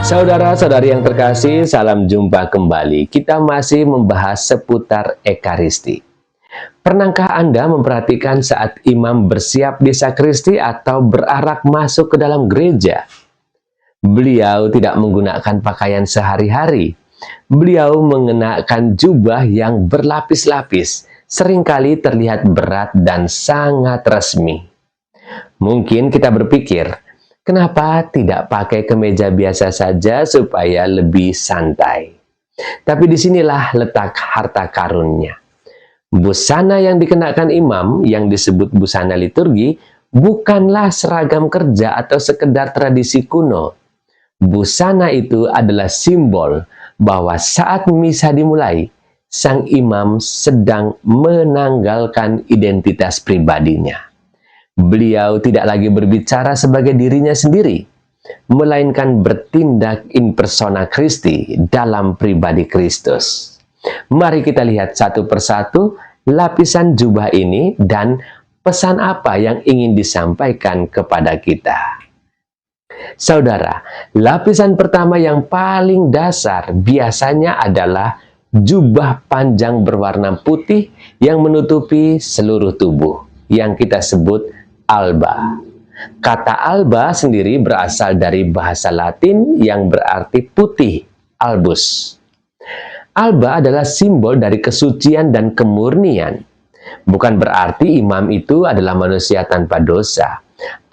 Saudara-saudari yang terkasih, salam jumpa kembali. Kita masih membahas seputar Ekaristi. Pernahkah Anda memperhatikan saat imam bersiap di sakristi atau berarak masuk ke dalam gereja? Beliau tidak menggunakan pakaian sehari-hari. Beliau mengenakan jubah yang berlapis-lapis, seringkali terlihat berat dan sangat resmi. Mungkin kita berpikir, kenapa tidak pakai kemeja biasa saja supaya lebih santai? Tapi disinilah letak harta karunnya. Busana yang dikenakan imam, yang disebut busana liturgi, bukanlah seragam kerja atau sekedar tradisi kuno. Busana itu adalah simbol bahwa saat misa dimulai, sang imam sedang menanggalkan identitas pribadinya. Beliau tidak lagi berbicara sebagai dirinya sendiri, melainkan bertindak in persona Christi dalam pribadi Kristus. Mari kita lihat satu persatu lapisan jubah ini dan pesan apa yang ingin disampaikan kepada kita. Saudara, lapisan pertama yang paling dasar biasanya adalah jubah panjang berwarna putih yang menutupi seluruh tubuh, yang kita sebut alba. Kata alba sendiri berasal dari bahasa Latin yang berarti putih, albus. Alba adalah simbol dari kesucian dan kemurnian. Bukan berarti imam itu adalah manusia tanpa dosa.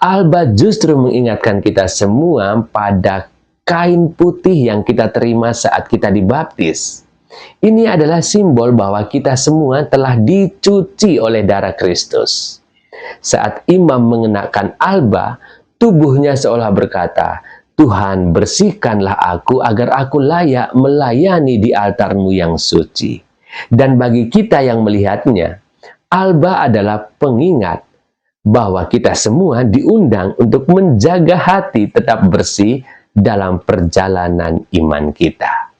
Alba justru mengingatkan kita semua pada kain putih yang kita terima saat kita dibaptis. Ini adalah simbol bahwa kita semua telah dicuci oleh darah Kristus. Saat imam mengenakan alba, tubuhnya seolah berkata, "Tuhan, bersihkanlah aku agar aku layak melayani di altar-Mu yang suci." Dan bagi kita yang melihatnya, alba adalah pengingat bahwa kita semua diundang untuk menjaga hati tetap bersih dalam perjalanan iman kita.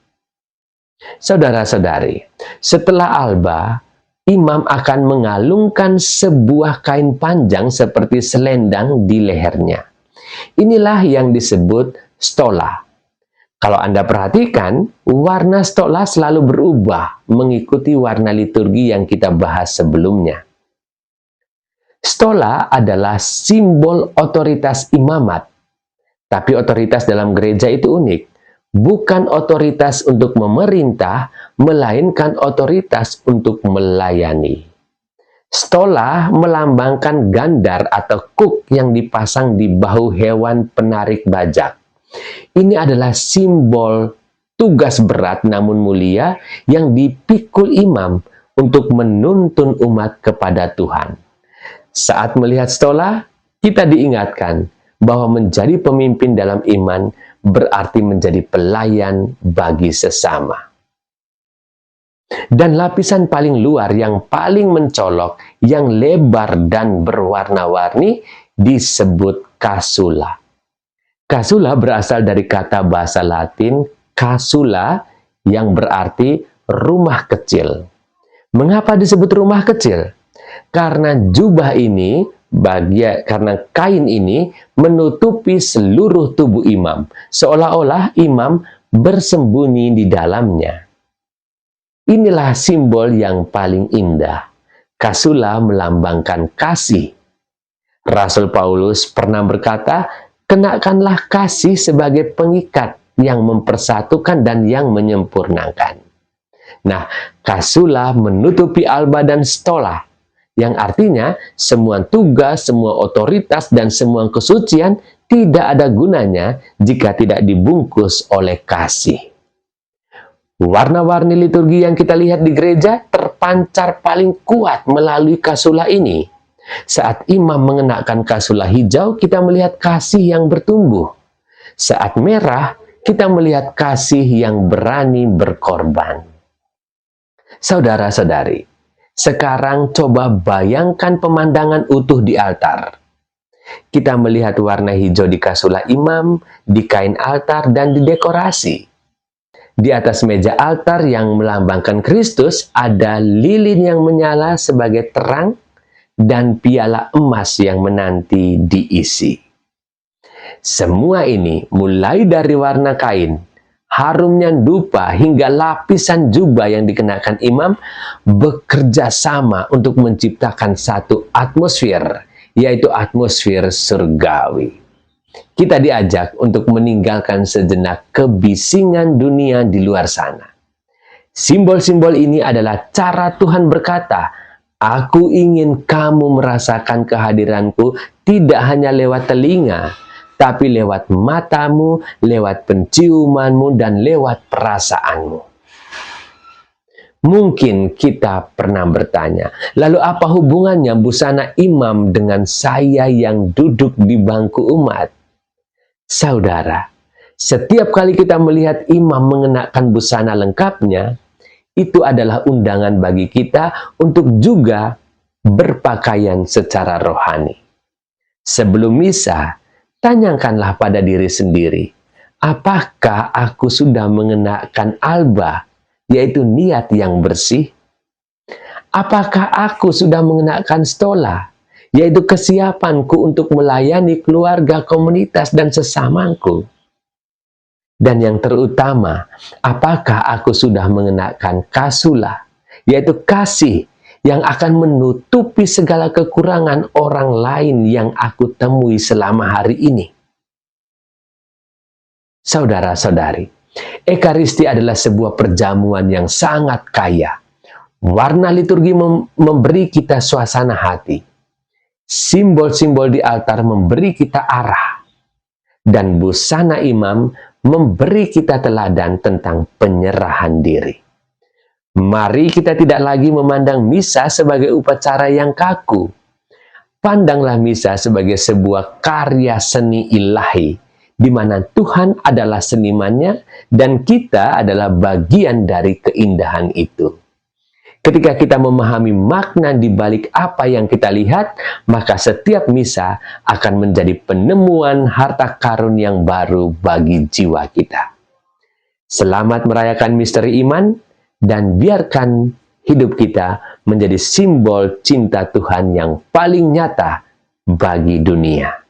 Saudara-saudari, setelah alba, imam akan mengalungkan sebuah kain panjang seperti selendang di lehernya. Inilah yang disebut stola. Kalau Anda perhatikan, warna stola selalu berubah mengikuti warna liturgi yang kita bahas sebelumnya. Stola adalah simbol otoritas imamat. Tapi otoritas dalam gereja itu unik. Bukan otoritas untuk memerintah, melainkan otoritas untuk melayani. Stola melambangkan gandar atau kuk yang dipasang di bahu hewan penarik bajak. Ini adalah simbol tugas berat namun mulia yang dipikul imam untuk menuntun umat kepada Tuhan. Saat melihat stola, kita diingatkan bahwa menjadi pemimpin dalam iman berarti menjadi pelayan bagi sesama. Dan lapisan paling luar yang paling mencolok, yang lebar dan berwarna-warni disebut casula. Casula berasal dari kata bahasa Latin casula yang berarti rumah kecil. Mengapa disebut rumah kecil? Karena jubah ini, karena kain ini menutupi seluruh tubuh imam, seolah-olah imam bersembunyi di dalamnya. Inilah simbol yang paling indah. Casula melambangkan kasih. Rasul Paulus pernah berkata, "Kenakanlah kasih sebagai pengikat yang mempersatukan dan yang menyempurnakan." Nah, casula menutupi alba dan stola, yang artinya semua tugas, semua otoritas, dan semua kesucian tidak ada gunanya jika tidak dibungkus oleh kasih. Warna-warni liturgi yang kita lihat di gereja terpancar paling kuat melalui casula ini. Saat imam mengenakan casula hijau, kita melihat kasih yang bertumbuh. Saat merah, kita melihat kasih yang berani berkorban. Saudara-saudari, sekarang coba bayangkan pemandangan utuh di altar. Kita melihat warna hijau di casula imam, di kain altar, dan di dekorasi. Di atas meja altar yang melambangkan Kristus ada lilin yang menyala sebagai terang dan piala emas yang menanti diisi. Semua ini mulai dari warna kain, harumnya dupa, hingga lapisan jubah yang dikenakan imam bekerja sama untuk menciptakan satu atmosfer, yaitu atmosfer surgawi. Kita diajak untuk meninggalkan sejenak kebisingan dunia di luar sana. Simbol-simbol ini adalah cara Tuhan berkata, "Aku ingin kamu merasakan kehadiranku tidak hanya lewat telinga, tapi lewat matamu, lewat penciumanmu, dan lewat perasaanmu." Mungkin kita pernah bertanya, lalu apa hubungannya busana imam dengan saya yang duduk di bangku umat? Saudara, setiap kali kita melihat imam mengenakan busana lengkapnya, itu adalah undangan bagi kita untuk juga berpakaian secara rohani. Sebelum misa, tanyakanlah pada diri sendiri, apakah aku sudah mengenakan alba, yaitu niat yang bersih? Apakah aku sudah mengenakan stola, yaitu kesiapanku untuk melayani keluarga, komunitas, dan sesamaku? Dan yang terutama, apakah aku sudah mengenakan kasula, yaitu kasih yang akan menutupi segala kekurangan orang lain yang aku temui selama hari ini? Saudara-saudari, Ekaristi adalah sebuah perjamuan yang sangat kaya. Warna liturgi memberi kita suasana hati. Simbol-simbol di altar memberi kita arah. Dan busana imam memberi kita teladan tentang penyerahan diri. Mari kita tidak lagi memandang misa sebagai upacara yang kaku. Pandanglah misa sebagai sebuah karya seni ilahi, di mana Tuhan adalah senimannya dan kita adalah bagian dari keindahan itu. Ketika kita memahami makna di balik apa yang kita lihat, maka setiap misa akan menjadi penemuan harta karun yang baru bagi jiwa kita. Selamat merayakan misteri iman, dan biarkan hidup kita menjadi simbol cinta Tuhan yang paling nyata bagi dunia.